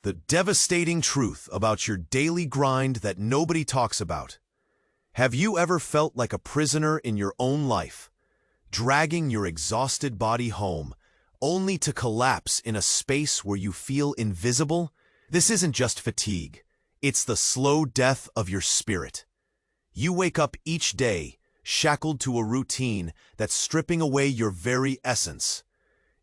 The devastating truth about your daily grind that nobody talks about. Have you ever felt like a prisoner in your own life, dragging your exhausted body home, only to collapse in a space where you feel invisible? This isn't just fatigue. It's the slow death of your spirit. You wake up each day, shackled to a routine that's stripping away your very essence.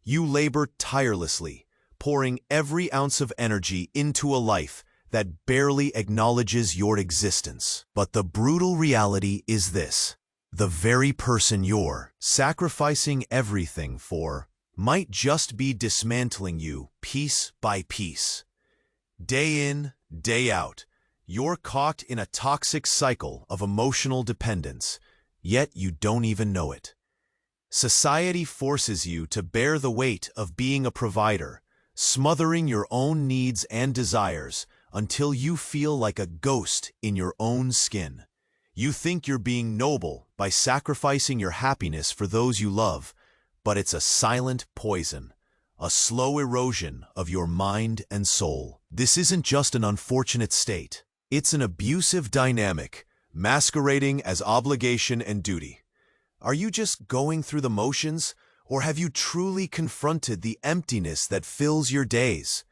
You labor tirelessly, pouring every ounce of energy into a life that barely acknowledges your existence. But the brutal reality is this: the very person you're sacrificing everything for might just be dismantling you piece by piece. Day in, day out, you're caught in a toxic cycle of emotional dependence, yet you don't even know it. Society forces you to bear the weight of being a provider, smothering your own needs and desires until you feel like a ghost in your own skin. You think you're being noble by sacrificing your happiness for those you love, but it's a silent poison, a slow erosion of your mind and soul. This isn't just an unfortunate state. It's an abusive dynamic, masquerading as obligation and duty. Are you just going through the motions, or have you truly confronted the emptiness that fills your days?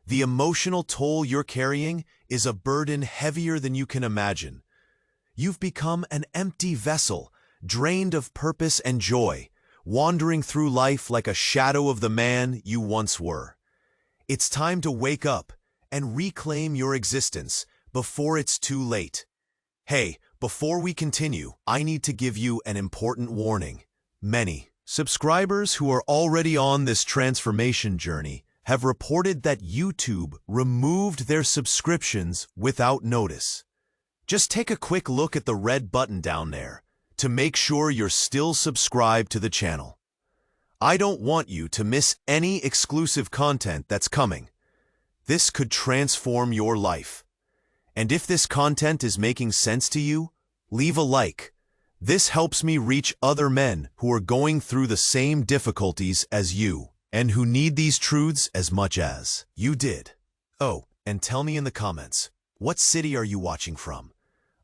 The emotional toll you're carrying is a burden heavier than you can imagine. You've become an empty vessel, drained of purpose and joy, wandering through life like a shadow of the man you once were. It's time to wake up and reclaim your existence before it's too late. Hey, before we continue, I need to give you an important warning. Many subscribers who are already on this transformation journey have reported that YouTube removed their subscriptions without notice. Just take a quick look at the red button down there to make sure you're still subscribed to the channel. I don't want you to miss any exclusive content that's coming. This could transform your life. And if this content is making sense to you, leave a like. This helps me reach other men who are going through the same difficulties as you, and who need these truths as much as you did. Oh, and tell me in the comments, what city are you watching from?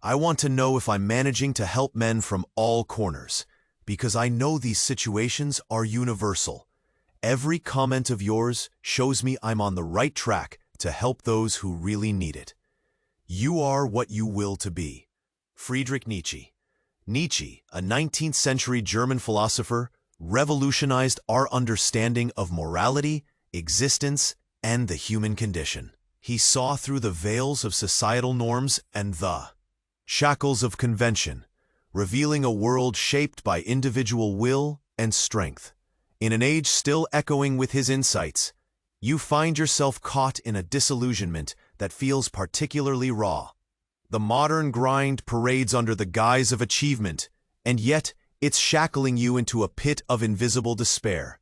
I want to know if I'm managing to help men from all corners, because I know these situations are universal. Every comment of yours shows me I'm on the right track to help those who really need it. You are what you will to be. Friedrich Nietzsche. Nietzsche, a 19th century German philosopher, revolutionized our understanding of morality, existence, and the human condition. He saw through the veils of societal norms and the shackles of convention, revealing a world shaped by individual will and strength. In an age still echoing with his insights, you find yourself caught in a disillusionment that feels particularly raw. The modern grind parades under the guise of achievement, and yet it's shackling you into a pit of invisible despair.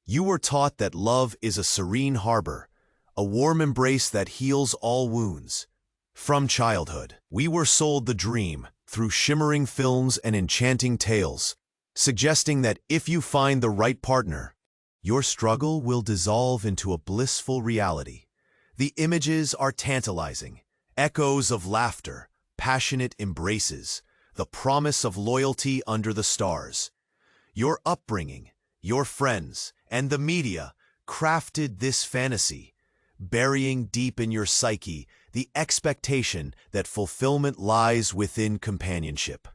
You were taught that love is a serene harbor, a warm embrace that heals all wounds. From childhood, we were sold the dream through shimmering films and enchanting tales, suggesting that if you find the right partner, your struggle will dissolve into a blissful reality. The images are tantalizing, echoes of laughter, passionate embraces, the promise of loyalty under the stars. Your upbringing, your friends, and the media crafted this fantasy, burying deep in your psyche the expectation that fulfillment lies within companionship.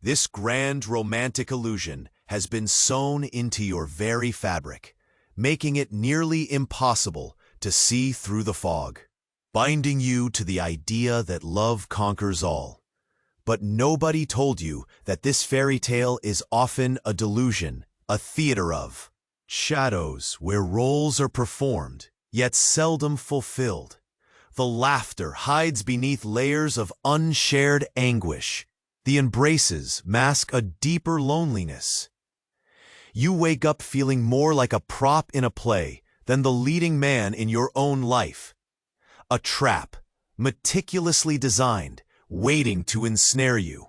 This grand romantic illusion has been sewn into your very fabric, making it nearly impossible to see through the fog, binding you to the idea that love conquers all. But nobody told you that this fairy tale is often a delusion, a theater of shadows where roles are performed, yet seldom fulfilled. The laughter hides beneath layers of unshared anguish. The embraces mask a deeper loneliness. You wake up feeling more like a prop in a play than the leading man in your own life. A trap, meticulously designed, waiting to ensnare you.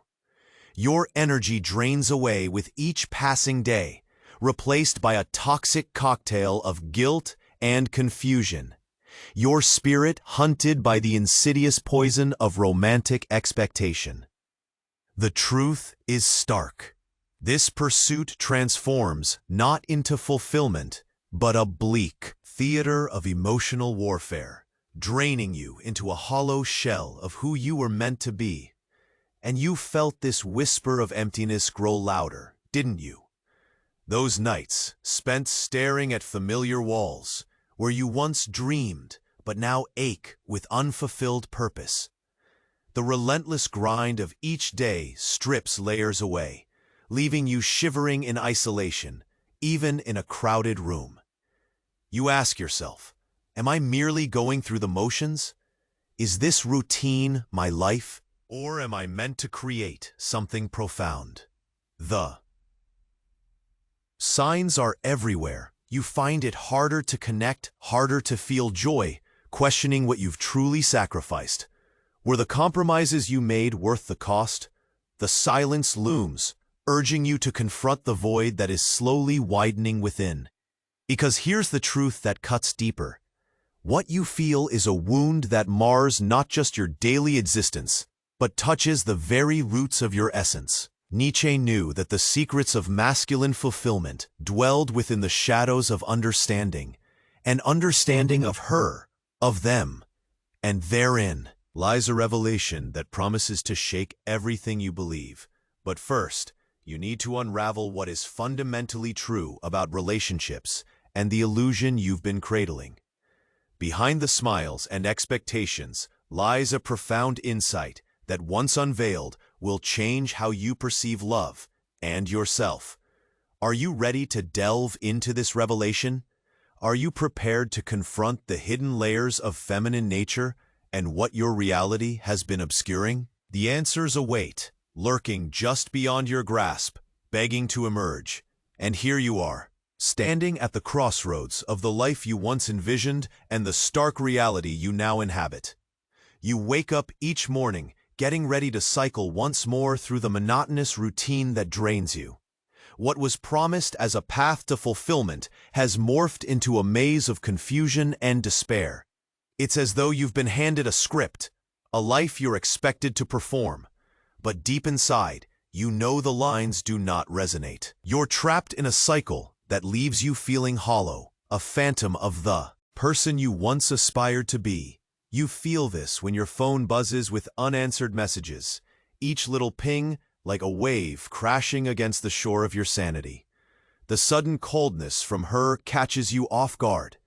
Your energy drains away with each passing day, replaced by a toxic cocktail of guilt and confusion. your spirit hunted by the insidious poison of romantic expectation. The truth is stark. This pursuit transforms not into fulfillment, but a bleak theater of emotional warfare, draining you into a hollow shell of who you were meant to be. And you felt this whisper of emptiness grow louder, didn't you? Those nights spent staring at familiar walls, where you once dreamed but now ache with unfulfilled purpose. The relentless grind of each day strips layers away, leaving you shivering in isolation, even in a crowded room. You ask yourself, am I merely going through the motions? Is this routine my life? Or am I meant to create something profound? The signs are everywhere. You find it harder to connect, harder to feel joy, questioning what you've truly sacrificed. Were the compromises you made worth the cost? The silence looms, urging you to confront the void that is slowly widening within. Because here's the truth that cuts deeper. What you feel is a wound that mars not just your daily existence, but touches the very roots of your essence. Nietzsche knew that the secrets of masculine fulfillment dwelled within the shadows of understanding, an understanding of her, of them, and therein lies a revelation that promises to shake everything you believe. But first, you need to unravel what is fundamentally true about relationships and the illusion you've been cradling. Behind the smiles and expectations lies a profound insight that once unveiled will change how you perceive love and yourself. Are you ready to delve into this revelation? Are you prepared to confront the hidden layers of feminine nature and what your reality has been obscuring? The answers await, lurking just beyond your grasp, begging to emerge. And here you are, standing at the crossroads of the life you once envisioned and the stark reality you now inhabit. You wake up each morning, getting ready to cycle once more through the monotonous routine that drains you. What was promised as a path to fulfillment has morphed into a maze of confusion and despair. It's as though you've been handed a script, a life you're expected to perform. But deep inside, you know the lines do not resonate. You're trapped in a cycle that leaves you feeling hollow, a phantom of the person you once aspired to be. You feel this when your phone buzzes with unanswered messages, each little ping like a wave crashing against the shore of your sanity. The sudden coldness from her catches you off guard,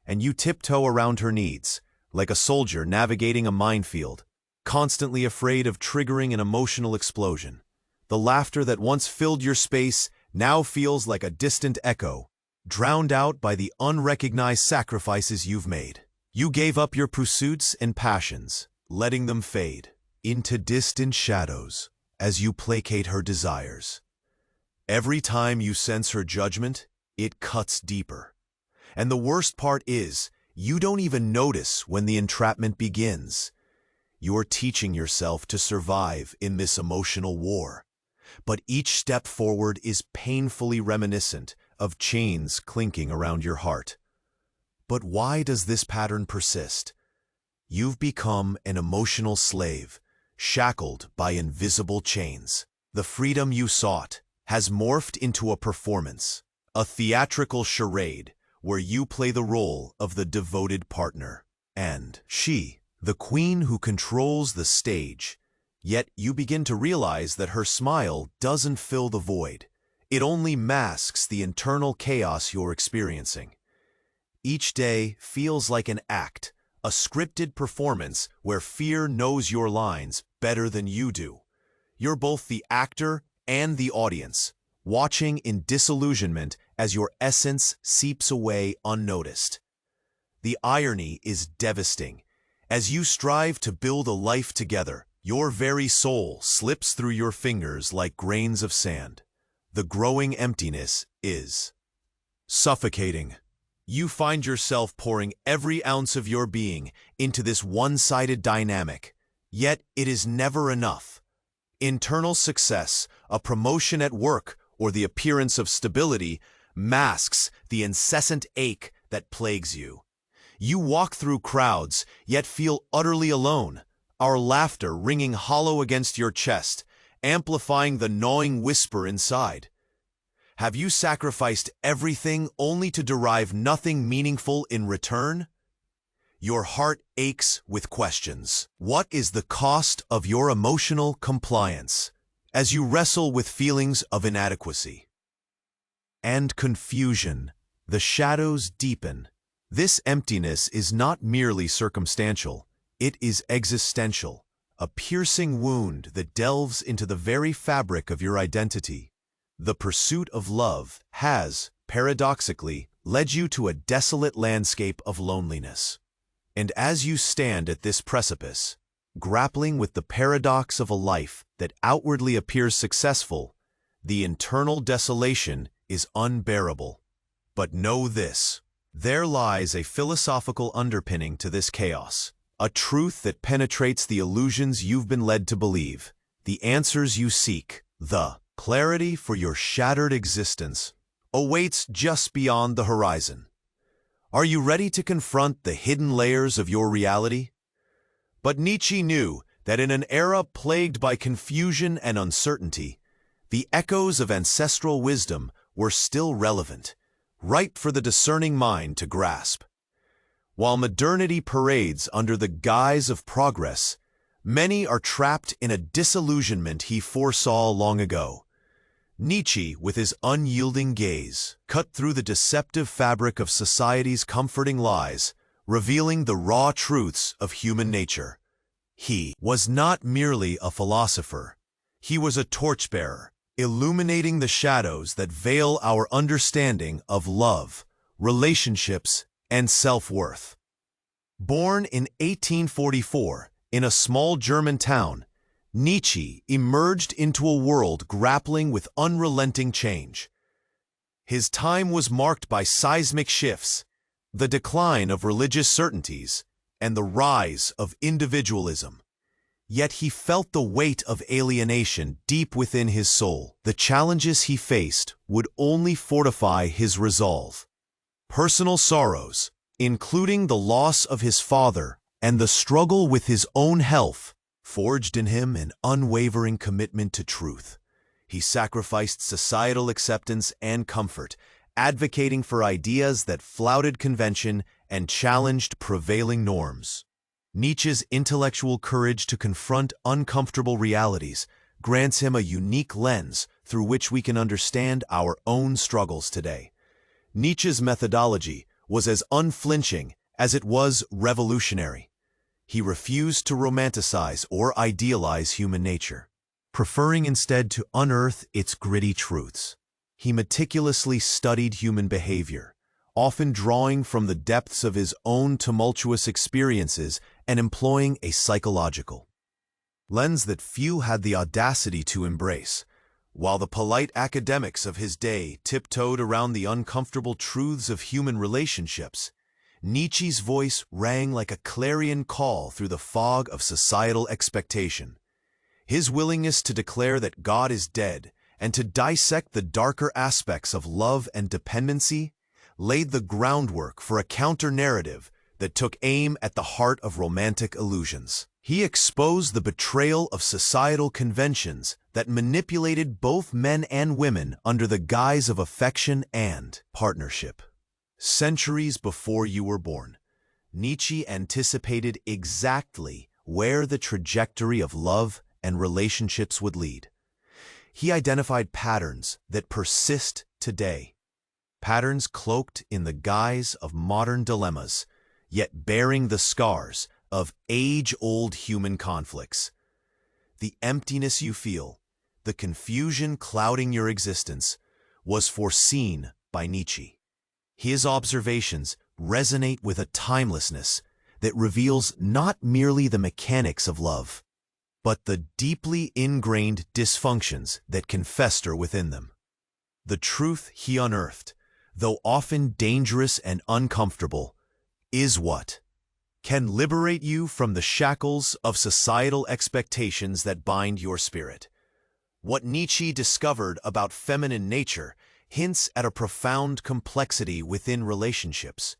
and you tiptoe around her needs, like a soldier navigating a minefield, constantly afraid of triggering an emotional explosion. The laughter that once filled your space now feels like a distant echo, drowned out by the unrecognized sacrifices you've made. You gave up your pursuits and passions, letting them fade into distant shadows as you placate her desires. Every time you sense her judgment, it cuts deeper. And the worst part is, you don't even notice when the entrapment begins. You're teaching yourself to survive in this emotional war. But each step forward is painfully reminiscent of chains clinking around your heart. But why does this pattern persist? You've become an emotional slave, shackled by invisible chains. The freedom you sought has morphed into a performance, a theatrical charade where you play the role of the devoted partner, and she, the queen who controls the stage. Yet you begin to realize that her smile doesn't fill the void. It only masks the internal chaos you're experiencing. Each day feels like an act, a scripted performance where fear knows your lines better than you do. You're both the actor and the audience, watching in disillusionment as your essence seeps away unnoticed. The irony is devastating. As you strive to build a life together, your very soul slips through your fingers like grains of sand. The growing emptiness is suffocating. You find yourself pouring every ounce of your being into this one-sided dynamic, yet it is never enough. Internal success, a promotion at work, or the appearance of stability masks the incessant ache that plagues you. You walk through crowds, yet feel utterly alone, our laughter ringing hollow against your chest, amplifying the gnawing whisper inside. Have you sacrificed everything only to derive nothing meaningful in return? Your heart aches with questions. What is the cost of your emotional compliance as you wrestle with feelings of inadequacy and confusion? The shadows deepen. This emptiness is not merely circumstantial, it is existential, a piercing wound that delves into the very fabric of your identity. The pursuit of love has, paradoxically, led you to a desolate landscape of loneliness. And as you stand at this precipice, grappling with the paradox of a life that outwardly appears successful, the internal desolation is unbearable. But know this: there lies a philosophical underpinning to this chaos, a truth that penetrates the illusions you've been led to believe, the answers you seek, the clarity for your shattered existence, awaits just beyond the horizon. Are you ready to confront the hidden layers of your reality? But Nietzsche knew that in an era plagued by confusion and uncertainty, the echoes of ancestral wisdom were still relevant, ripe for the discerning mind to grasp. While modernity parades under the guise of progress, many are trapped in a disillusionment he foresaw long ago. Nietzsche, with his unyielding gaze, cut through the deceptive fabric of society's comforting lies, revealing the raw truths of human nature. He was not merely a philosopher. He was a torchbearer, illuminating the shadows that veil our understanding of love, relationships, and self-worth. Born in 1844 in a small German town, Nietzsche emerged into a world grappling with unrelenting change. His time was marked by seismic shifts, the decline of religious certainties, and the rise of individualism. Yet he felt the weight of alienation deep within his soul. The challenges he faced would only fortify his resolve. Personal sorrows, including the loss of his father and the struggle with his own health, forged in him an unwavering commitment to truth. He sacrificed societal acceptance and comfort, advocating for ideas that flouted convention and challenged prevailing norms. Nietzsche's intellectual courage to confront uncomfortable realities grants him a unique lens through which we can understand our own struggles today. Nietzsche's methodology was as unflinching as it was revolutionary. He refused to romanticize or idealize human nature, preferring instead to unearth its gritty truths. He meticulously studied human behavior, often drawing from the depths of his own tumultuous experiences and employing a psychological lens that few had the audacity to embrace. While the polite academics of his day tiptoed around the uncomfortable truths of human relationships, Nietzsche's voice rang like a clarion call through the fog of societal expectation. His willingness to declare that God is dead and to dissect the darker aspects of love and dependency laid the groundwork for a counter-narrative that took aim at the heart of romantic illusions. He exposed the betrayal of societal conventions that manipulated both men and women under the guise of affection and partnership. Centuries before you were born, Nietzsche anticipated exactly where the trajectory of love and relationships would lead. He identified patterns that persist today, patterns cloaked in the guise of modern dilemmas, yet bearing the scars of age-old human conflicts. The emptiness you feel, the confusion clouding your existence, was foreseen by Nietzsche. His observations resonate with a timelessness that reveals not merely the mechanics of love, but the deeply ingrained dysfunctions that can fester within them. The truth he unearthed, though often dangerous and uncomfortable, is what can liberate you from the shackles of societal expectations that bind your spirit. What Nietzsche discovered about feminine nature hints at a profound complexity within relationships,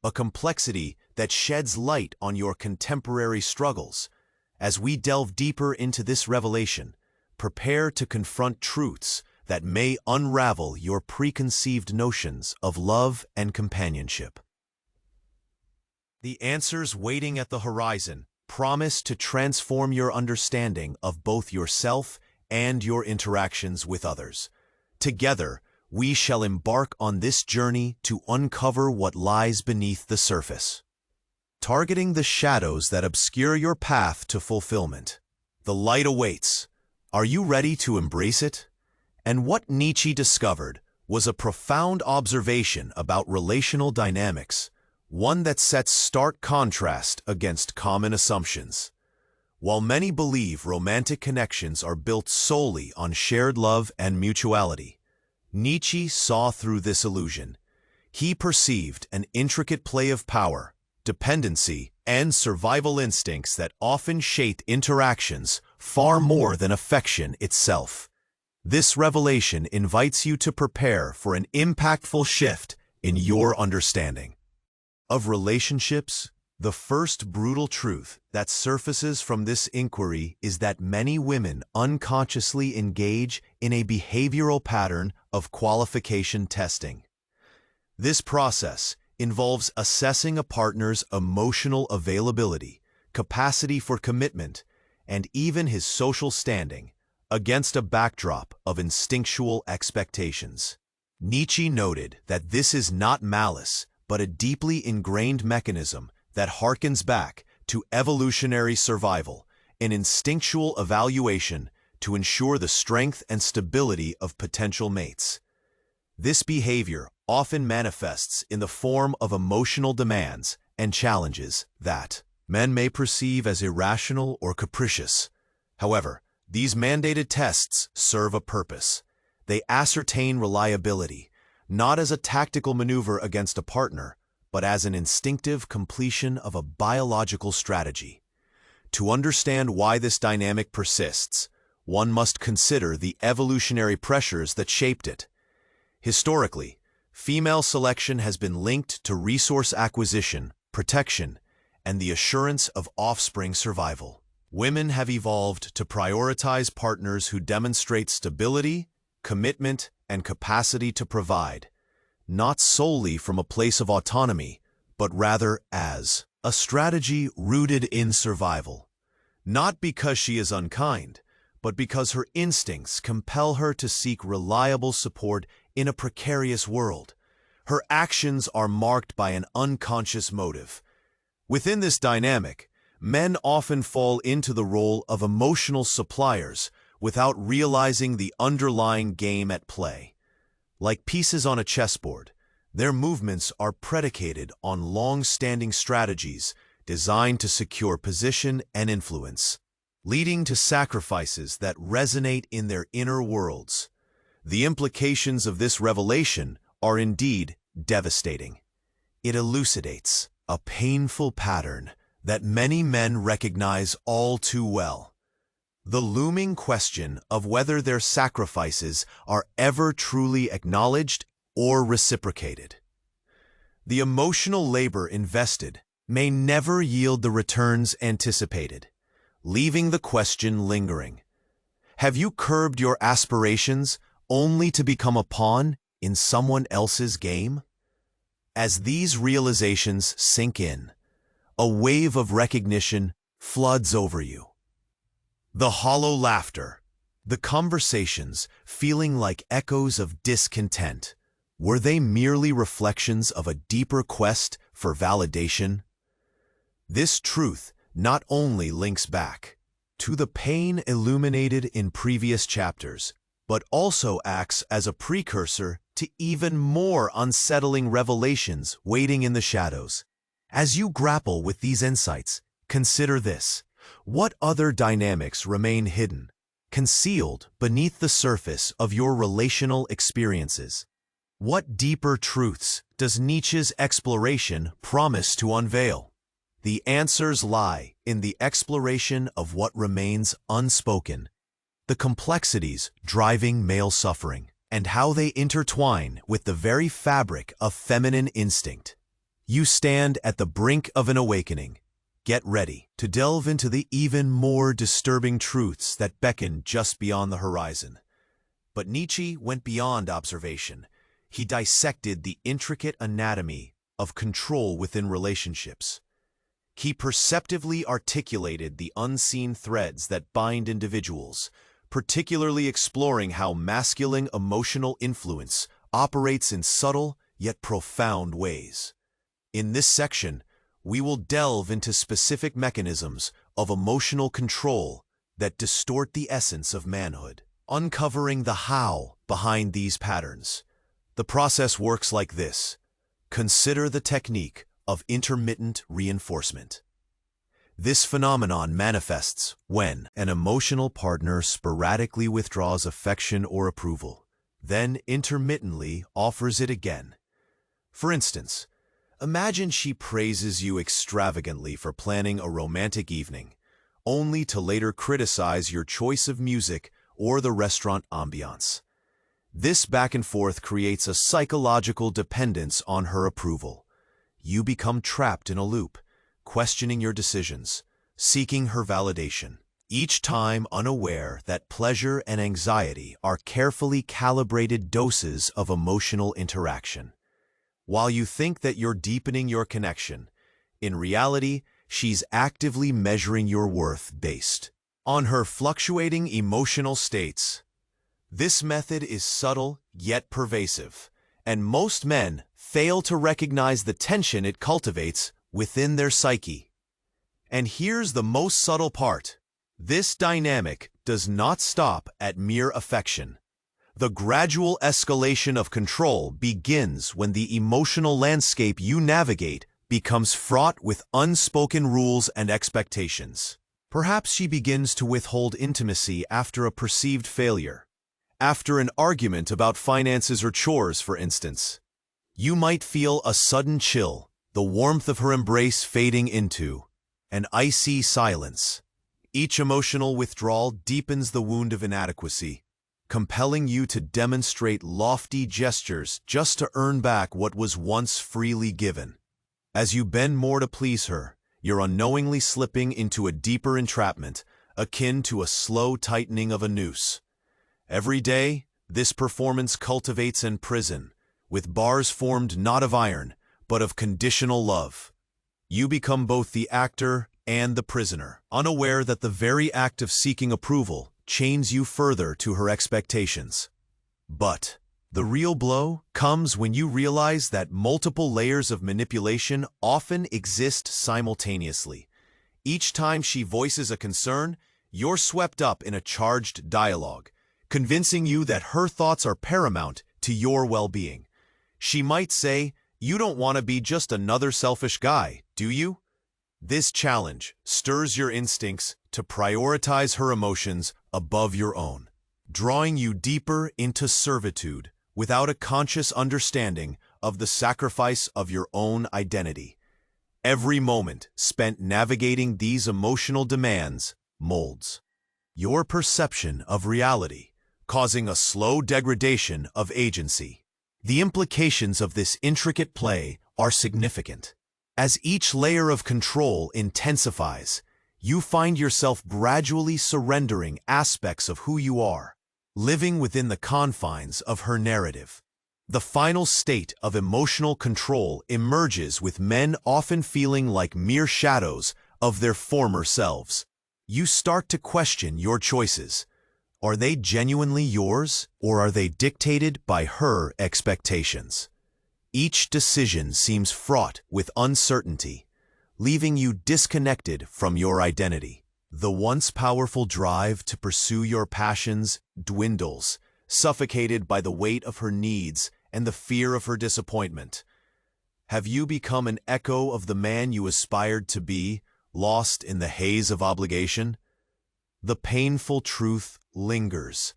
a complexity that sheds light on your contemporary struggles. As we delve deeper into this revelation, prepare to confront truths that may unravel your preconceived notions of love and companionship. The answers waiting at the horizon promise to transform your understanding of both yourself and your interactions with others. Together, we shall embark on this journey to uncover what lies beneath the surface, targeting the shadows that obscure your path to fulfillment. The light awaits. Are you ready to embrace it? And what Nietzsche discovered was a profound observation about relational dynamics, one that sets stark contrast against common assumptions. While many believe romantic connections are built solely on shared love and mutuality, Nietzsche saw through this illusion. He perceived an intricate play of power, dependency, and survival instincts that often shape interactions far more than affection itself. This revelation invites you to prepare for an impactful shift in your understanding of relationships. The first brutal truth that surfaces from this inquiry is that many women unconsciously engage in a behavioral pattern of qualification testing. This process involves assessing a partner's emotional availability, capacity for commitment, and even his social standing against a backdrop of instinctual expectations. Nietzsche noted that this is not malice, but a deeply ingrained mechanism that harkens back to evolutionary survival, an instinctual evaluation to ensure the strength and stability of potential mates. This behavior often manifests in the form of emotional demands and challenges that men may perceive as irrational or capricious. However, these mandated tests serve a purpose. They ascertain reliability, not as a tactical maneuver against a partner, but as an instinctive completion of a biological strategy. To understand why this dynamic persists, one must consider the evolutionary pressures that shaped it. Historically, female selection has been linked to resource acquisition, protection, and the assurance of offspring survival. Women have evolved to prioritize partners who demonstrate stability, commitment, and capacity to provide, not solely from a place of autonomy, but rather as a strategy rooted in survival. Not because she is unkind, but because her instincts compel her to seek reliable support in a precarious world. Her actions are marked by an unconscious motive. Within this dynamic, men often fall into the role of emotional suppliers without realizing the underlying game at play. Like pieces on a chessboard, their movements are predicated on long-standing strategies designed to secure position and influence, leading to sacrifices that resonate in their inner worlds. The implications of this revelation are indeed devastating. It elucidates a painful pattern that many men recognize all too well. The looming question of whether their sacrifices are ever truly acknowledged or reciprocated. The emotional labor invested may never yield the returns anticipated, leaving the question lingering. Have you curbed your aspirations only to become a pawn in someone else's game? As these realizations sink in, a wave of recognition floods over you. The hollow laughter, the conversations feeling like echoes of discontent, were they merely reflections of a deeper quest for validation? This truth not only links back to the pain illuminated in previous chapters, but also acts as a precursor to even more unsettling revelations waiting in the shadows. As you grapple with these insights, consider this. What other dynamics remain hidden, concealed beneath the surface of your relational experiences? What deeper truths does Nietzsche's exploration promise to unveil? The answers lie in the exploration of what remains unspoken, the complexities driving male suffering, and how they intertwine with the very fabric of feminine instinct. You stand at the brink of an awakening. Get ready to delve into the even more disturbing truths that beckon just beyond the horizon. But Nietzsche went beyond observation. He dissected the intricate anatomy of control within relationships. He perceptively articulated the unseen threads that bind individuals, particularly exploring how masculine emotional influence operates in subtle yet profound ways. In this section, we will delve into specific mechanisms of emotional control that distort the essence of manhood, uncovering the how behind these patterns. The process works like this. Consider the technique of intermittent reinforcement. This phenomenon manifests when an emotional partner sporadically withdraws affection or approval, then intermittently offers it again. For instance, imagine she praises you extravagantly for planning a romantic evening, only to later criticize your choice of music or the restaurant ambiance. This back and forth creates a psychological dependence on her approval. You become trapped in a loop, questioning your decisions, seeking her validation, each time unaware that pleasure and anxiety are carefully calibrated doses of emotional interaction. While you think that you're deepening your connection, in reality, she's actively measuring your worth based on her fluctuating emotional states. This method is subtle yet pervasive, and most men fail to recognize the tension it cultivates within their psyche. And here's the most subtle part. This dynamic does not stop at mere affection. The gradual escalation of control begins when the emotional landscape you navigate becomes fraught with unspoken rules and expectations. Perhaps she begins to withhold intimacy after a perceived failure. After an argument about finances or chores, for instance, you might feel a sudden chill, the warmth of her embrace fading into an icy silence. Each emotional withdrawal deepens the wound of inadequacy, compelling you to demonstrate lofty gestures just to earn back what was once freely given. As you bend more to please her, you're unknowingly slipping into a deeper entrapment, akin to a slow tightening of a noose. Every day, this performance cultivates an prison, with bars formed not of iron, but of conditional love. You become both the actor and the prisoner, unaware that the very act of seeking approval chains you further to her expectations. But the real blow comes when you realize that multiple layers of manipulation often exist simultaneously. Each time she voices a concern, you're swept up in a charged dialogue, convincing you that her thoughts are paramount to your well-being. She might say, "You don't want to be just another selfish guy, do you?" This challenge stirs your instincts to prioritize her emotions above your own, drawing you deeper into servitude without a conscious understanding of the sacrifice of your own identity. Every moment spent navigating these emotional demands molds your perception of reality, causing a slow degradation of agency. The implications of this intricate play are significant. As each layer of control intensifies, you find yourself gradually surrendering aspects of who you are, living within the confines of her narrative. The final state of emotional control emerges with men often feeling like mere shadows of their former selves. You start to question your choices. Are they genuinely yours, or are they dictated by her expectations? Each decision seems fraught with uncertainty, leaving you disconnected from your identity. The once powerful drive to pursue your passions dwindles, suffocated by the weight of her needs and the fear of her disappointment. Have you become an echo of the man you aspired to be, lost in the haze of obligation? The painful truth lingers.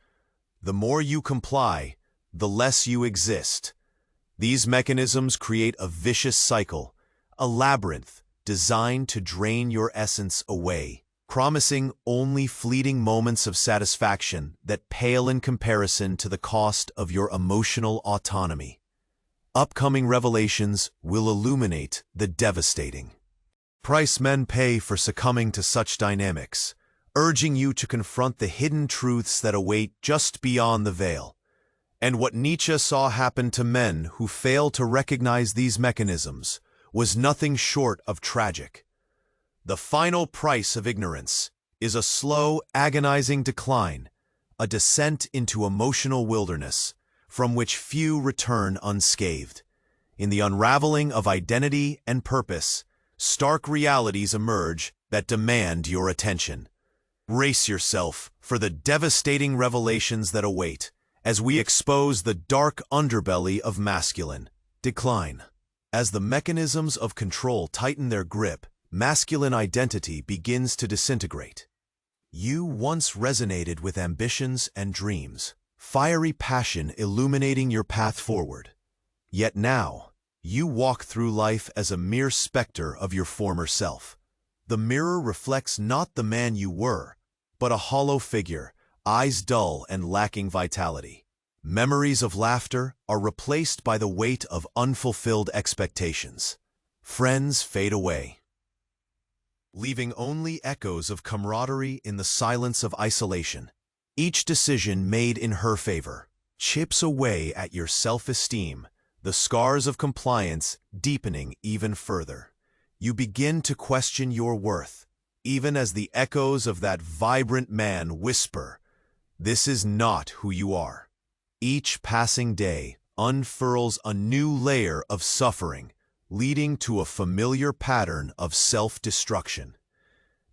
The more you comply, the less you exist. These mechanisms create a vicious cycle, a labyrinth designed to drain your essence away, promising only fleeting moments of satisfaction that pale in comparison to the cost of your emotional autonomy. Upcoming revelations will illuminate the devastating price men pay for succumbing to such dynamics, urging you to confront the hidden truths that await just beyond the veil. And what Nietzsche saw happen to men who fail to recognize these mechanisms was nothing short of tragic. The final price of ignorance is a slow, agonizing decline, a descent into emotional wilderness, from which few return unscathed. In the unraveling of identity and purpose, stark realities emerge that demand your attention. Brace yourself for the devastating revelations that await as we expose the dark underbelly of masculine decline. As the mechanisms of control tighten their grip, masculine identity begins to disintegrate. You once resonated with ambitions and dreams, fiery passion illuminating your path forward. Yet now, you walk through life as a mere specter of your former self. The mirror reflects not the man you were, but a hollow figure, eyes dull and lacking vitality. Memories of laughter are replaced by the weight of unfulfilled expectations. Friends fade away, leaving only echoes of camaraderie in the silence of isolation. Each decision made in her favor chips away at your self-esteem, the scars of compliance deepening even further. You begin to question your worth, even as the echoes of that vibrant man whisper, "This is not who you are." Each passing day unfurls a new layer of suffering, leading to a familiar pattern of self-destruction.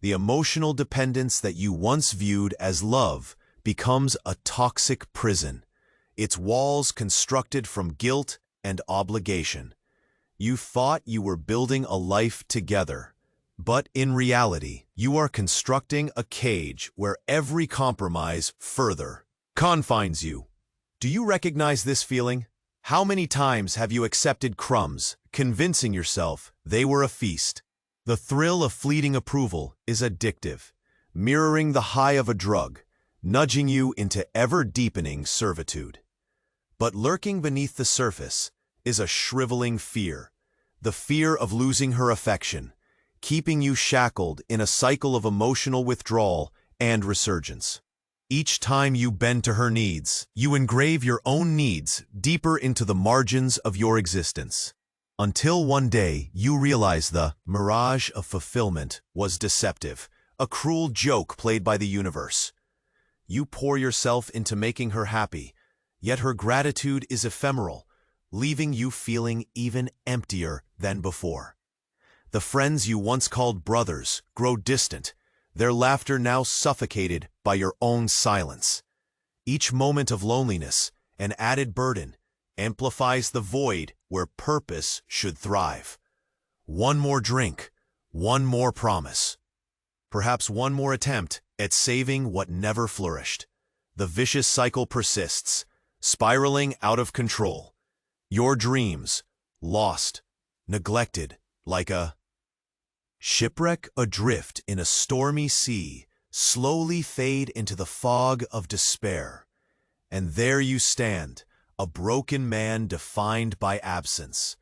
The emotional dependence that you once viewed as love becomes a toxic prison, its walls constructed from guilt and obligation. You thought you were building a life together, but in reality, you are constructing a cage where every compromise further confines you. Do you recognize this feeling? How many times have you accepted crumbs, convincing yourself they were a feast? The thrill of fleeting approval is addictive, mirroring the high of a drug, nudging you into ever-deepening servitude. But lurking beneath the surface is a shriveling fear, the fear of losing her affection, keeping you shackled in a cycle of emotional withdrawal and resurgence. Each time you bend to her needs, you engrave your own needs deeper into the margins of your existence. Until one day you realize the mirage of fulfillment was deceptive, a cruel joke played by the universe. You pour yourself into making her happy, yet her gratitude is ephemeral, leaving you feeling even emptier than before. The friends you once called brothers grow distant, their laughter now suffocated by your own silence. Each moment of loneliness, an added burden, amplifies the void where purpose should thrive. One more drink, one more promise, perhaps one more attempt at saving what never flourished. The vicious cycle persists, spiraling out of control. Your dreams, lost, neglected, like a shipwreck adrift in a stormy sea, slowly fade into the fog of despair. And there you stand, a broken man defined by absence.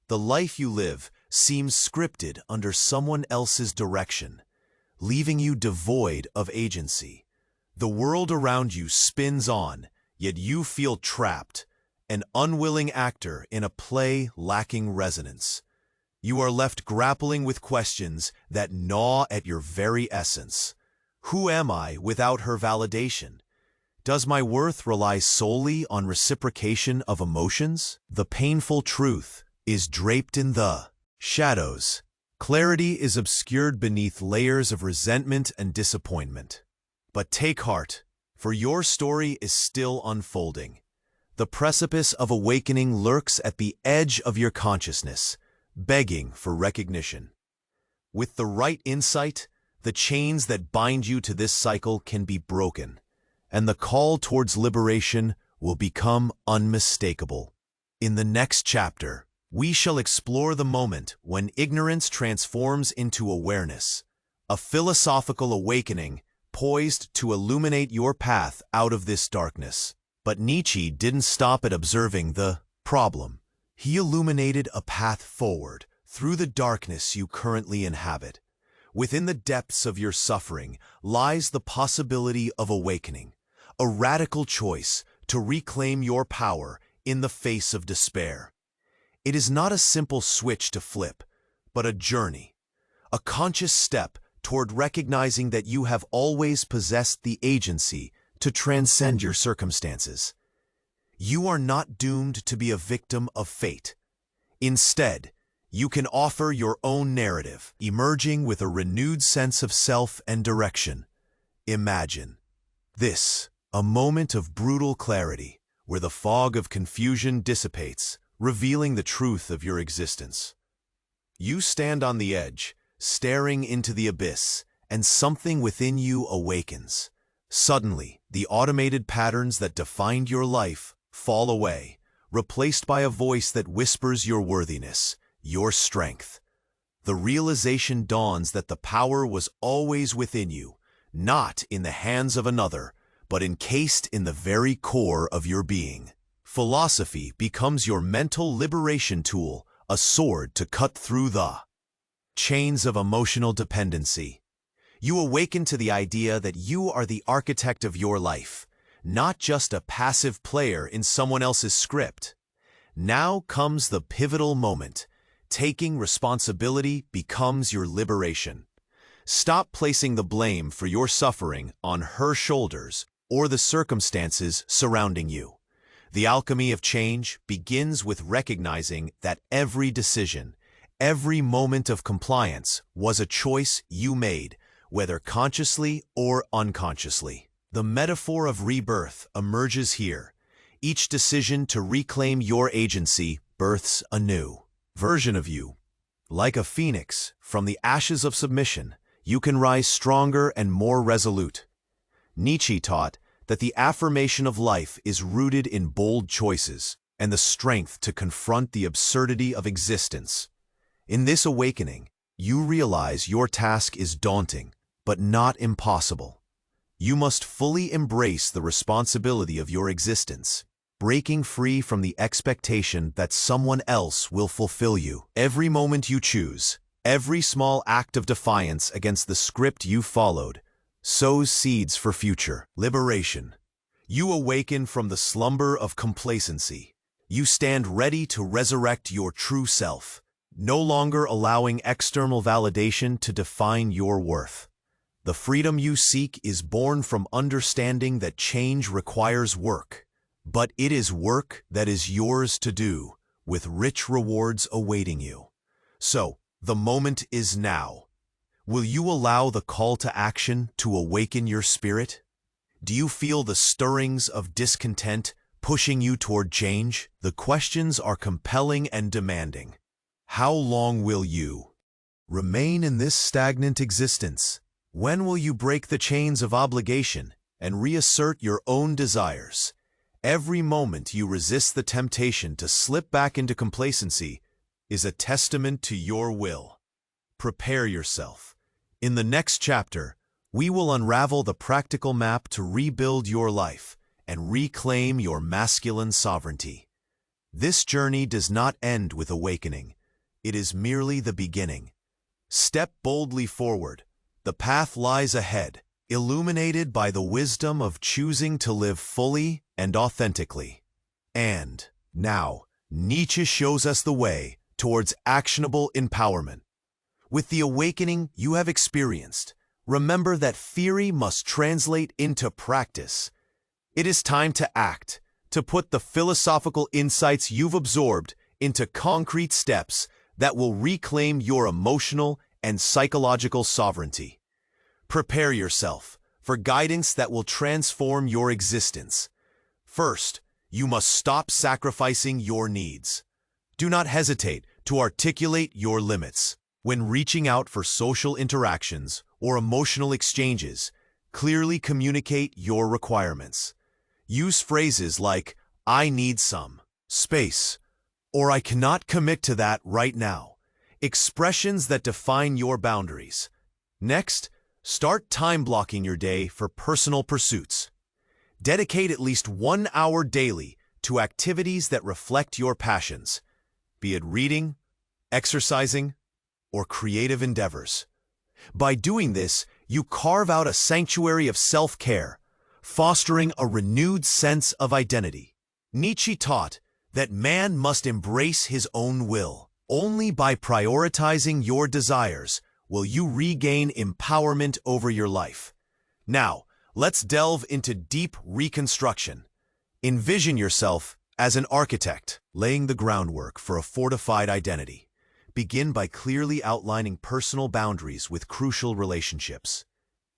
The life you live seems scripted under someone else's direction, leaving you devoid of agency. The world around you spins on, yet you feel trapped, an unwilling actor in a play lacking resonance. You are left grappling with questions that gnaw at your very essence. Who am I without her validation? Does my worth rely solely on reciprocation of emotions? The painful truth is draped in the shadows. Clarity is obscured beneath layers of resentment and disappointment. But take heart, for your story is still unfolding. The precipice of awakening lurks at the edge of your consciousness, begging for recognition. With the right insight, the chains that bind you to this cycle can be broken, and the call towards liberation will become unmistakable. In the next chapter, we shall explore the moment when ignorance transforms into awareness, a philosophical awakening poised to illuminate your path out of this darkness. But Nietzsche didn't stop at observing the problem. He illuminated a path forward through the darkness you currently inhabit. Within the depths of your suffering lies the possibility of awakening, a radical choice to reclaim your power in the face of despair. It is not a simple switch to flip, but a journey, a conscious step toward recognizing that you have always possessed the agency to transcend your circumstances. You are not doomed to be a victim of fate. Instead, you can offer your own narrative, emerging with a renewed sense of self and direction. Imagine this, a moment of brutal clarity, where the fog of confusion dissipates, revealing the truth of your existence. You stand on the edge, staring into the abyss, and something within you awakens. Suddenly, the automated patterns that defined your life fall away, replaced by a voice that whispers your worthiness, your strength. The realization dawns that the power was always within you, not in the hands of another, but encased in the very core of your being. Philosophy becomes your mental liberation tool, a sword to cut through the chains of emotional dependency. You awaken to the idea that you are the architect of your life, not just a passive player in someone else's script. Now comes the pivotal moment. Taking responsibility becomes your liberation. Stop placing the blame for your suffering on her shoulders or the circumstances surrounding you. The alchemy of change begins with recognizing that every decision, every moment of compliance was a choice you made, whether consciously or unconsciously. The metaphor of rebirth emerges here. Each decision to reclaim your agency births a new version of you. Like a phoenix, from the ashes of submission, you can rise stronger and more resolute. Nietzsche taught that the affirmation of life is rooted in bold choices and the strength to confront the absurdity of existence. In this awakening, you realize your task is daunting, but not impossible. You must fully embrace the responsibility of your existence, breaking free from the expectation that someone else will fulfill you. Every moment you choose, every small act of defiance against the script you followed, sows seeds for future liberation. You awaken from the slumber of complacency. You stand ready to resurrect your true self, no longer allowing external validation to define your worth. The freedom you seek is born from understanding that change requires work, but it is work that is yours to do, with rich rewards awaiting you. So, the moment is now. Will you allow the call to action to awaken your spirit? Do you feel the stirrings of discontent pushing you toward change? The questions are compelling and demanding. How long will you remain in this stagnant existence? When will you break the chains of obligation and reassert your own desires? Every moment you resist the temptation to slip back into complacency is a testament to your will. Prepare yourself. In the next chapter, we will unravel the practical map to rebuild your life and reclaim your masculine sovereignty. This journey does not end with awakening. It is merely the beginning. Step boldly forward. The path lies ahead, illuminated by the wisdom of choosing to live fully and authentically. And now, Nietzsche shows us the way towards actionable empowerment. With the awakening you have experienced, remember that theory must translate into practice. It is time to act, to put the philosophical insights you've absorbed into concrete steps that will reclaim your emotional and psychological sovereignty. Prepare yourself for guidance that will transform your existence. First, you must stop sacrificing your needs. Do not hesitate to articulate your limits. When reaching out for social interactions or emotional exchanges, clearly communicate your requirements. Use phrases like, "I need some space," or "I cannot commit to that right now." Expressions that define your boundaries. Next, start time-blocking your day for personal pursuits. Dedicate at least 1 hour daily to activities that reflect your passions. be it reading, exercising, or creative endeavors. By doing this, you carve out a sanctuary of self-care, fostering a renewed sense of identity. Nietzsche taught that man must embrace his own will. Only by prioritizing your desires will you regain empowerment over your life. Now, let's delve into deep reconstruction. Envision yourself as an architect, laying the groundwork for a fortified identity. Begin by clearly outlining personal boundaries with crucial relationships.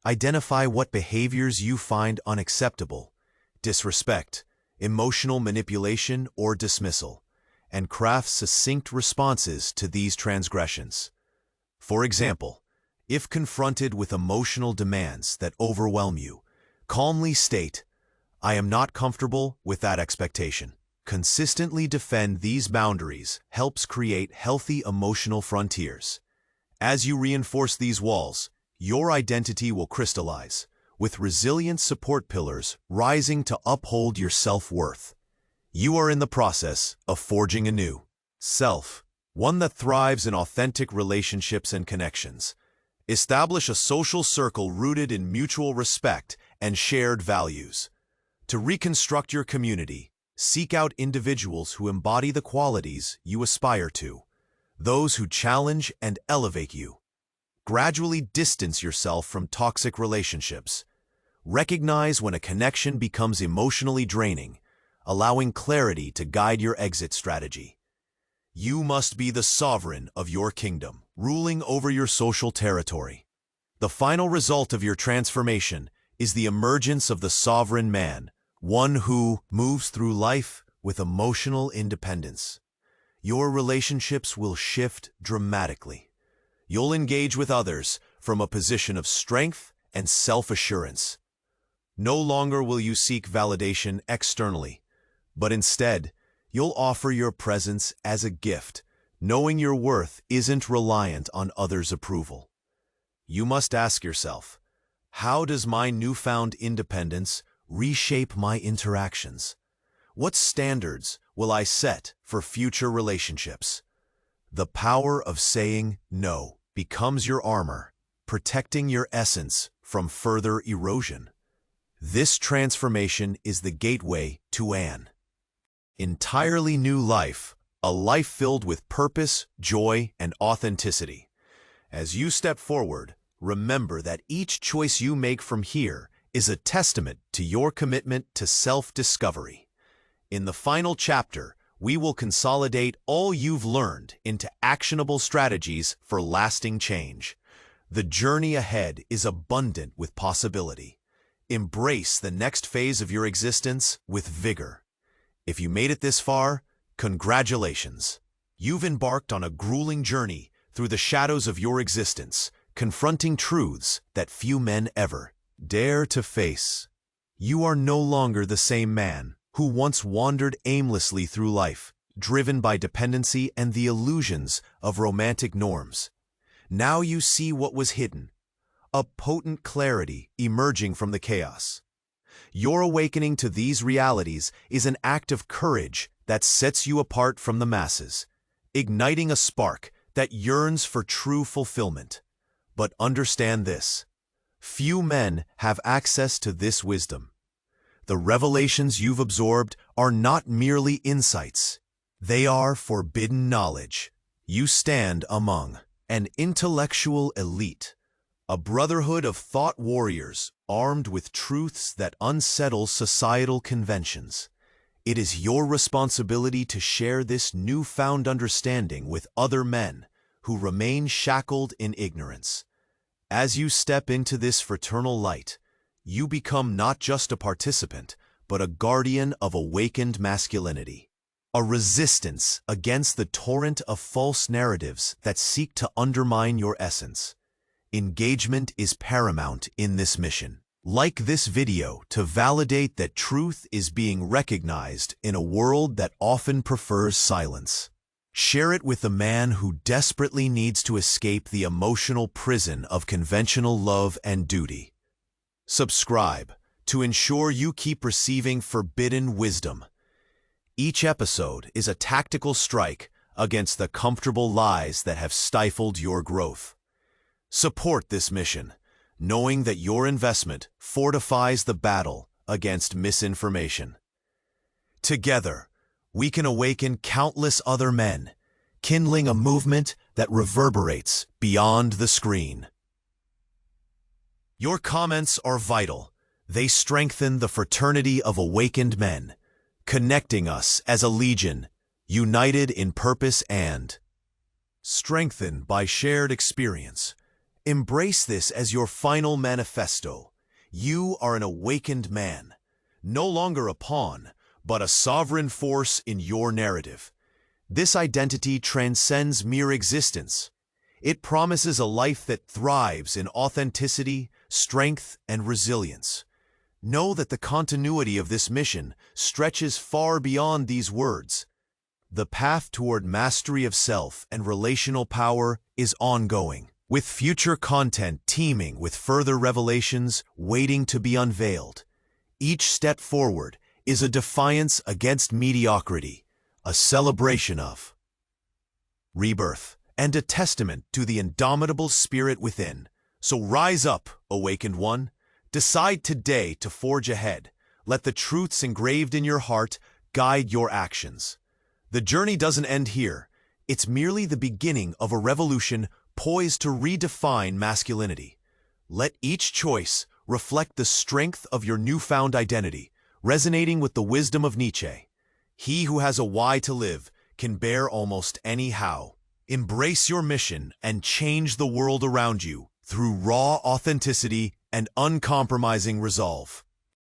Identify what behaviors you find unacceptable, disrespect, emotional manipulation, or dismissal, and craft succinct responses to these transgressions. For example, if confronted with emotional demands that overwhelm you, calmly state, "I am not comfortable with that expectation." Consistently defend these boundaries helps create healthy emotional frontiers. As you reinforce these walls, your identity will crystallize, with resilient support pillars rising to uphold your self-worth. You are in the process of forging a new self, one that thrives in authentic relationships and connections. Establish a social circle rooted in mutual respect and shared values. To reconstruct your community, seek out individuals who embody the qualities you aspire to, those who challenge and elevate you. Gradually distance yourself from toxic relationships. Recognize when a connection becomes emotionally draining, allowing clarity to guide your exit strategy. You must be the sovereign of your kingdom, ruling over your social territory. The final result of your transformation is the emergence of the sovereign man, one who moves through life with emotional independence. Your relationships will shift dramatically. You'll engage with others from a position of strength and self-assurance. No longer will you seek validation externally, but instead, you'll offer your presence as a gift, knowing your worth isn't reliant on others' approval. You must ask yourself, how does my newfound independence reshape my interactions? What standards will I set for future relationships? The power of saying no becomes your armor, protecting your essence from further erosion. This transformation is the gateway to an entirely new life, a life filled with purpose, joy, and authenticity. As you step forward, remember that each choice you make from here is a testament to your commitment to self-discovery. In the final chapter, we will consolidate all you've learned into actionable strategies for lasting change. The journey ahead is abundant with possibility. Embrace the next phase of your existence with vigor. If you made it this far, congratulations. You've embarked on a grueling journey through the shadows of your existence, confronting truths that few men ever dare to face. You are no longer the same man who once wandered aimlessly through life, driven by dependency and the illusions of romantic norms. Now you see what was hidden, a potent clarity emerging from the chaos. Your awakening to these realities is an act of courage that sets you apart from the masses, igniting a spark that yearns for true fulfillment. But understand this: few men have access to this wisdom. The revelations you've absorbed are not merely insights. They are forbidden knowledge. You stand among an intellectual elite, a brotherhood of thought warriors armed with truths that unsettle societal conventions. It is your responsibility to share this newfound understanding with other men who remain shackled in ignorance. As you step into this fraternal light, you become not just a participant, but a guardian of awakened masculinity, a resistance against the torrent of false narratives that seek to undermine your essence. Engagement is paramount in this mission. Like this video to validate that truth is being recognized in a world that often prefers silence. Share it with the man who desperately needs to escape the emotional prison of conventional love and duty. Subscribe to ensure you keep receiving forbidden wisdom. Each episode is a tactical strike against the comfortable lies that have stifled your growth. Support this mission, knowing that your investment fortifies the battle against misinformation. Together, we can awaken countless other men, kindling a movement that reverberates beyond the screen. Your comments are vital. They strengthen the fraternity of awakened men, connecting us as a legion, united in purpose and strengthened by shared experience. Embrace this as your final manifesto. You are an awakened man, no longer a pawn, but a sovereign force in your narrative. This identity transcends mere existence. It promises a life that thrives in authenticity, strength, and resilience. Know that the continuity of this mission stretches far beyond these words. The path toward mastery of self and relational power is ongoing, with future content teeming with further revelations waiting to be unveiled. Each step forward is a defiance against mediocrity, a celebration of rebirth, and a testament to the indomitable spirit within. So rise up, awakened one. Decide today to forge ahead. Let the truths engraved in your heart guide your actions. The journey doesn't end here. It's merely the beginning of a revolution poised to redefine masculinity. Let each choice reflect the strength of your newfound identity, resonating with the wisdom of Nietzsche. He who has a why to live can bear almost any how. Embrace your mission and change the world around you through raw authenticity and uncompromising resolve.